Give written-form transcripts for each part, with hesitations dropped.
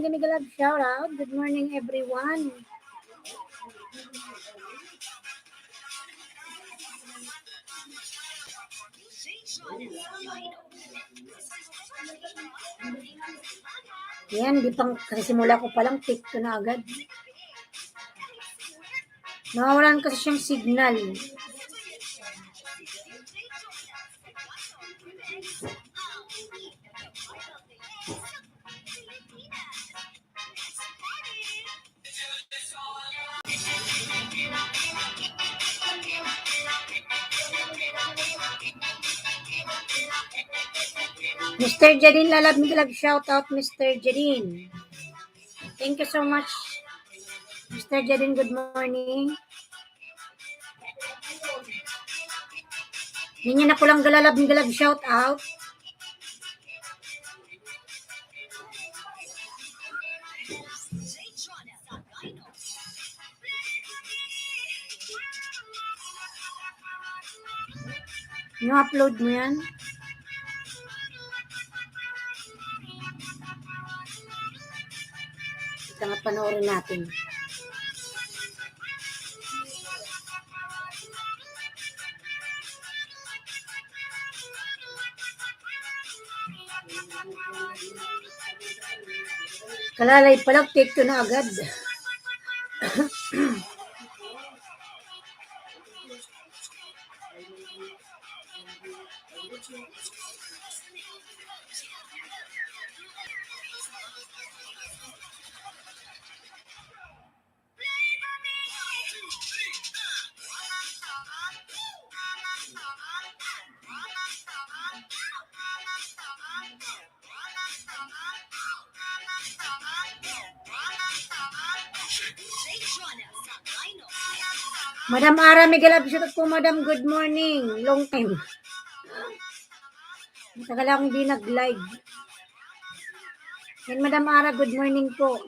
Miguel, shout out. Good morning, everyone. Yan, di pang kasimula ko palang pick ko na agad. Nawawalan kasi siyang signal. Mr. Jadine Lalab Miguel, shout out Mr. Jadine. Thank you so much. Mr. Jadine, good morning. Ninyo na pulang galalab Miguel, shout out. No-upload mo yan? Ito nga panoorin natin. Kalalay pa lang, take to na agad. Madam Ara Miguel, shout po Madam, good morning. Long time. Matagal akong di nag-live. And Madam Ara, good morning po.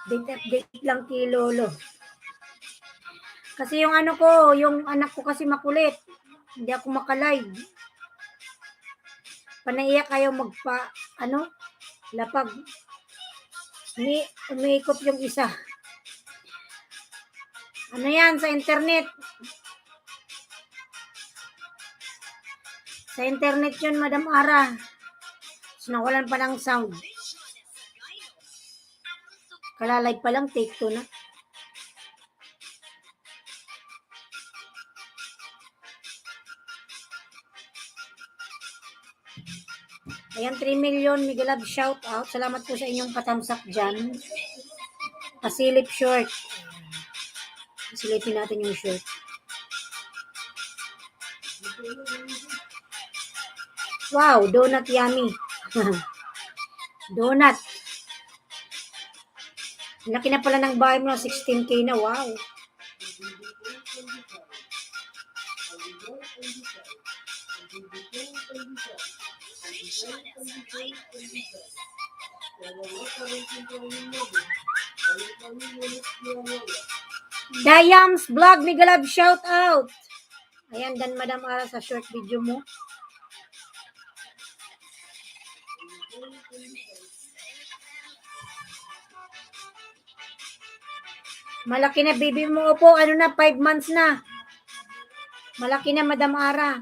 Update lang kay Lolo. Kasi yung ano ko, yung anak ko kasi makulit. Hindi ako makalive. Panaiyak kayo lapag. Umiikot yung isa. Ano yan, sa internet? Sa internet yun, Madam Ara. So, nawalan pa ng sound. Kalalay pa lang, take 2 na. Ayan, 3 million, Miguel Lab, shout out. Salamat po sa inyong patamsak dyan. Pasilip short. Pasilipin natin yung short. Wow, donut yummy. Donut. Laki na pala ng bahay mo, 16K na, wow. Dayams Vlog, Miguel Lab, shout out. Ayan, dan Madam Ara sa short video mo. Malaki na baby mo po, 5 months na. Malaki na Madam Ara.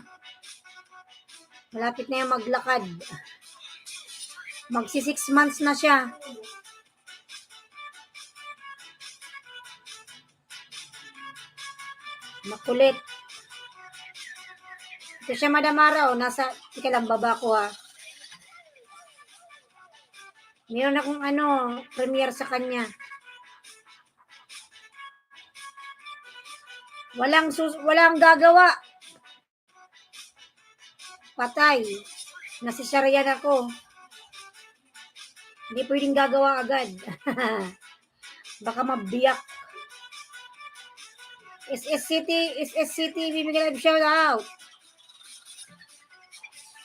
Malapit na yung maglakad. Magsi 6 months na siya. Makulit. Ito siya Madam Ara, tika lang baba ko ha. Meron akong premiere sa kanya. Walang gagawa. Patay. Nasisaryan ako. Hindi pwedeng gagawa agad. Baka mabiyak. SSCTV, bigyan ng shout out.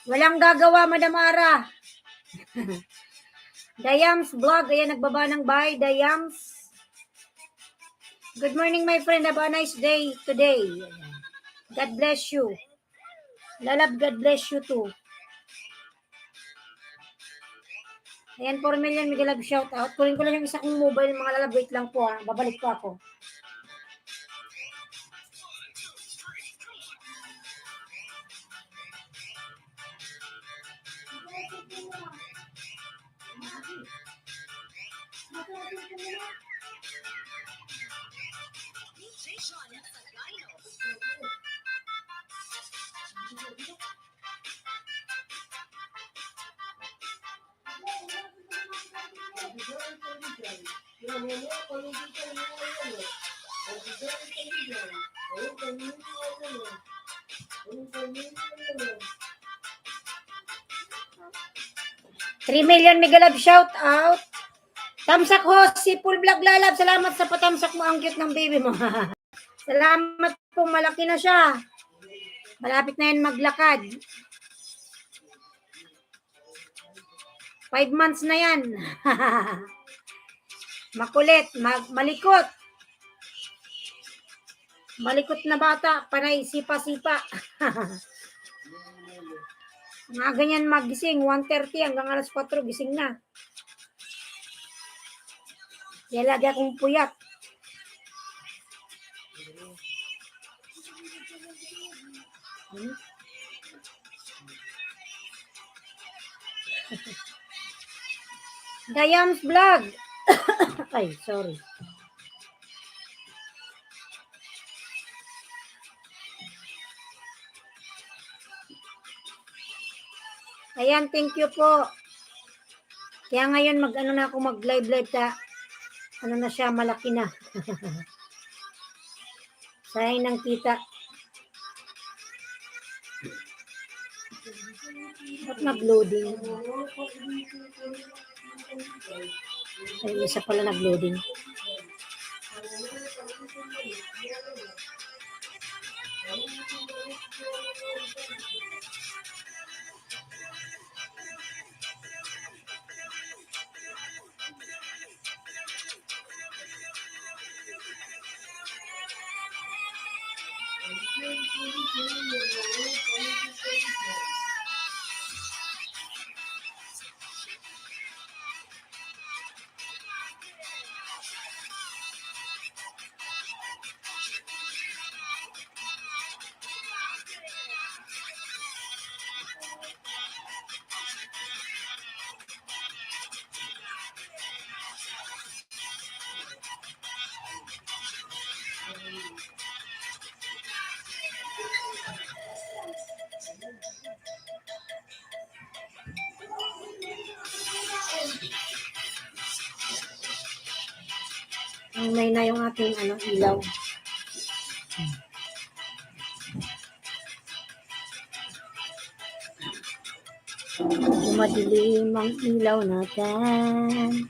Walang gagawa, Madam Ara. Dayams vlog, ayan, nagbaba ng bahay. Dayams. Good morning, my friend. Have a nice day today. God bless you. Lalab, God bless you too. Ayan, 4 million, Miguel Love, shout out. Kunin ko lang yung isa kong mobile, mga lalab. Wait lang po, ha. Babalik po ako. $3 million, Miguel Love, shout out. Tamsak ho, si Full Vlog Lalab. Salamat sa patamsak mo. Ang cute ng baby mo. Salamat po, malaki na siya. Malapit na yan maglakad. 5 months na yan. Makulit, malikot. Malikot na bata, panay sipa-sipa. Mga ganyan magising, 1:30 hanggang alas 4, gising na. Kaya lagi akong puyat. Dayams vlog. Ay, sorry. Ayan, thank you po. Kaya ngayon mag-live ta. Ano na siya, malaki na. Sayang ng kita. Ba't nag-loading? Ay, isa pala nag-loading. May na yung ating ilaw. Madilim ang ilaw natin.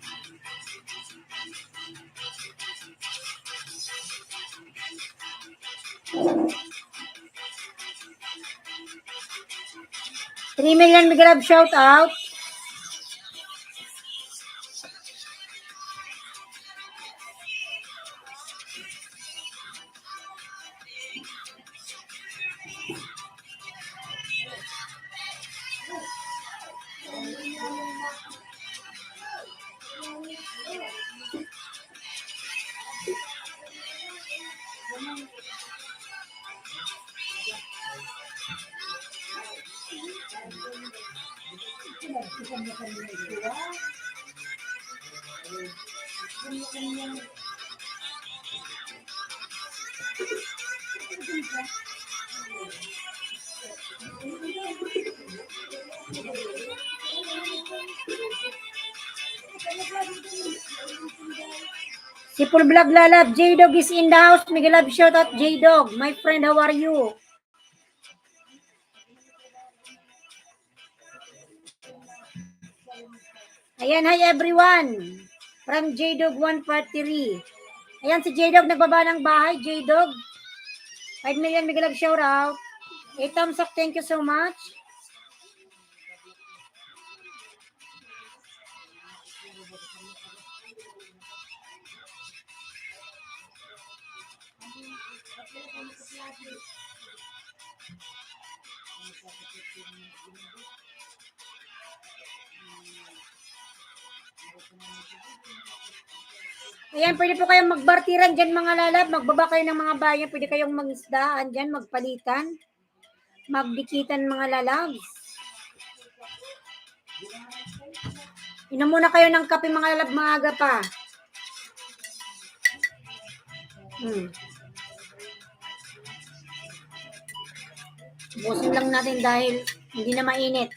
$3 million, Miguel Love, shout out. Si Full Vlog Lalab, J-Dog is in the house. Miguel Love, shout out J-Dog. My friend, how are you? Ayan, hi everyone. From J-Dog 143. Ayan, si J-Dog nagbaba ng bahay. J-Dog. 5 million Miguel Love, shout out. 8 thumbs up, thank you so much. Ayan, pwede po kayong magbartiran dyan mga lalab. Magbaba kayo ng mga bayan. Pwede kayong mangisdaan dyan, magpalitan. Magdikitan mga lalabs. Inom muna kayo ng kape mga lalab, maaga pa. Busin lang natin dahil hindi na mainit.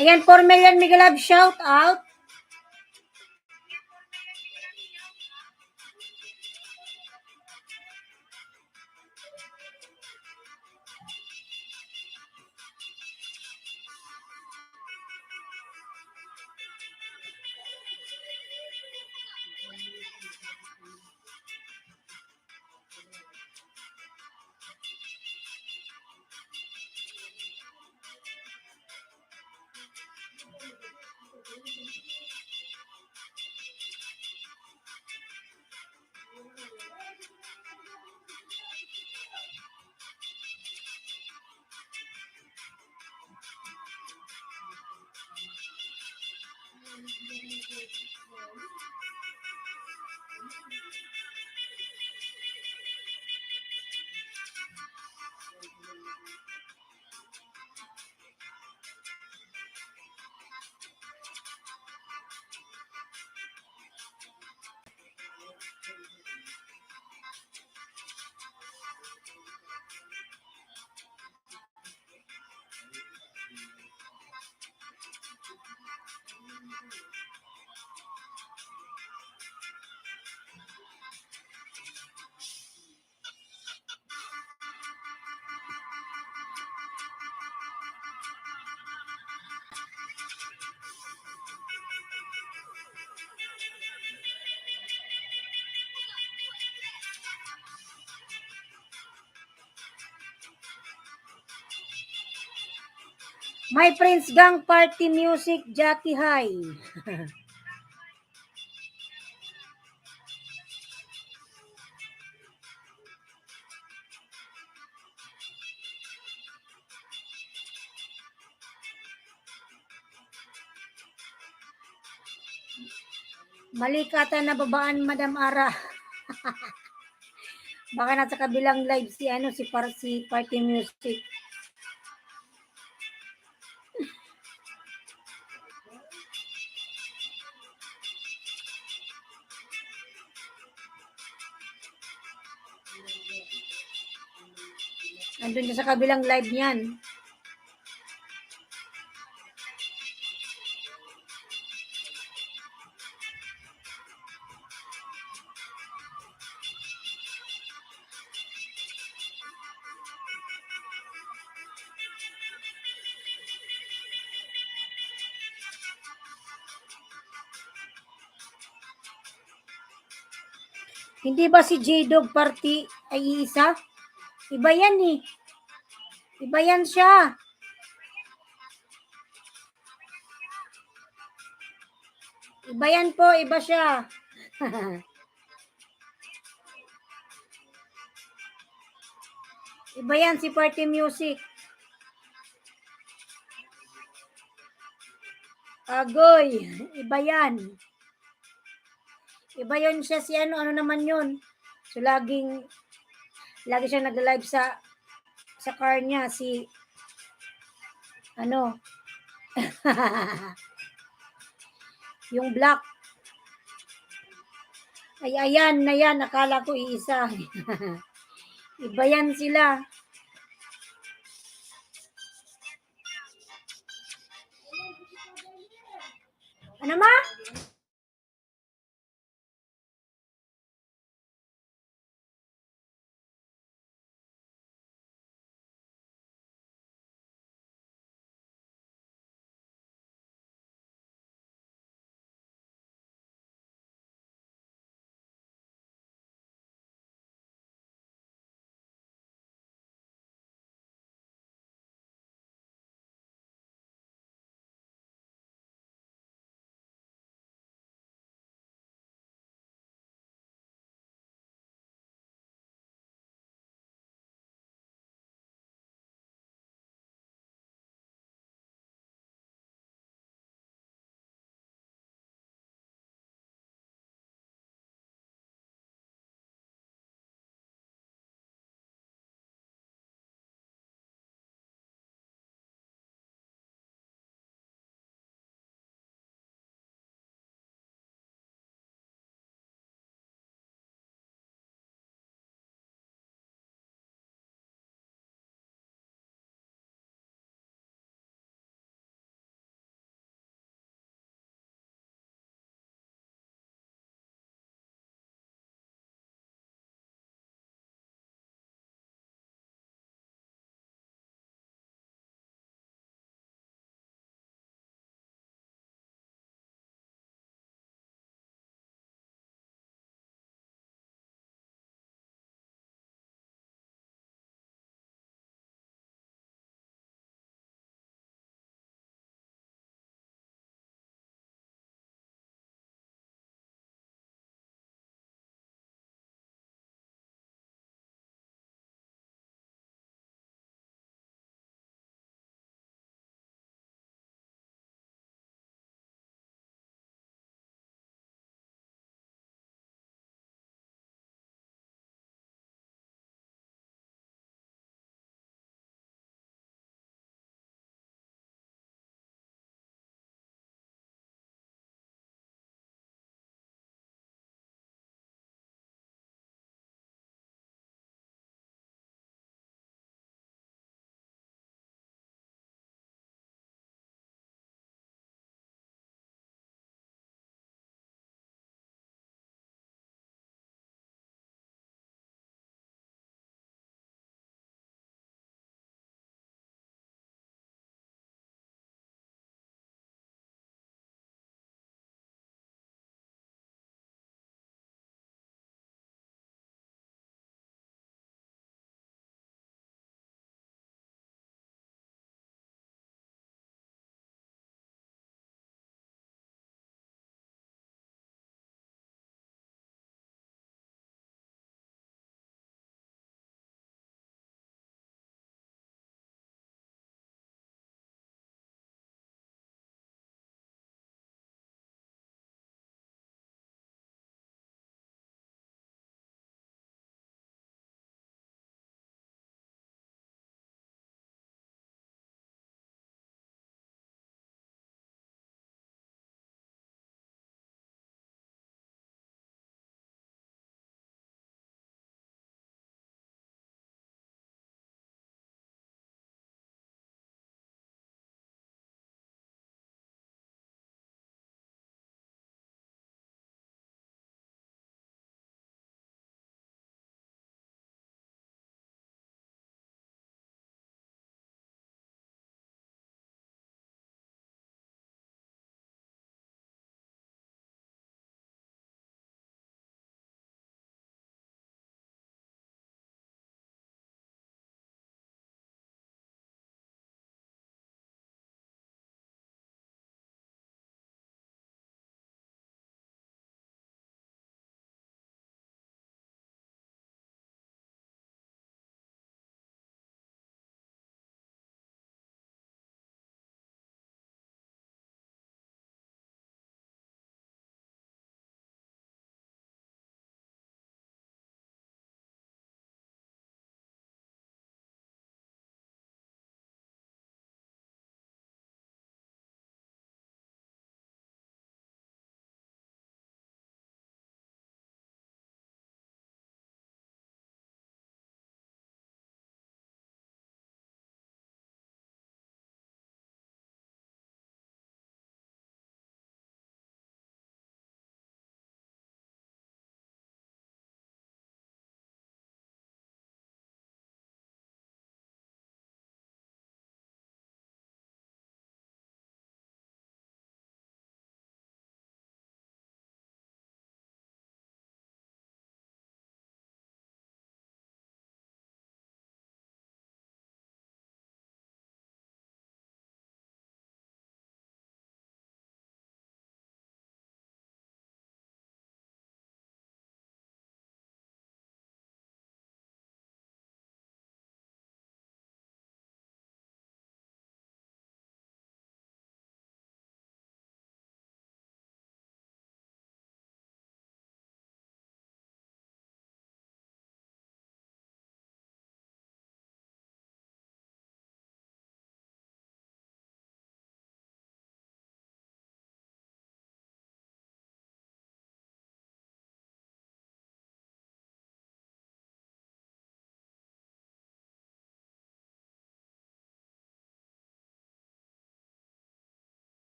Ayan, 4 million Miguel Love, shout out. My Prince Gang Party Music, Jackie High. Mali ka ata na babaan, Madam Ara. Baka nasa kabilang live si Party Music. Andun na sa kabilang live niyan. Hindi ba si J-Dog Party ay isa? Iba yan eh. Iba yan siya. Iba yan po, iba siya. Iba yan si Party Music. Agoy, iba yan. Iba yun siya si ano naman yun. So lagi siya nag-live sa car niya si ano yung black. Ay ayan na yan, akala ko iisa. Iba yan sila. Ano ma?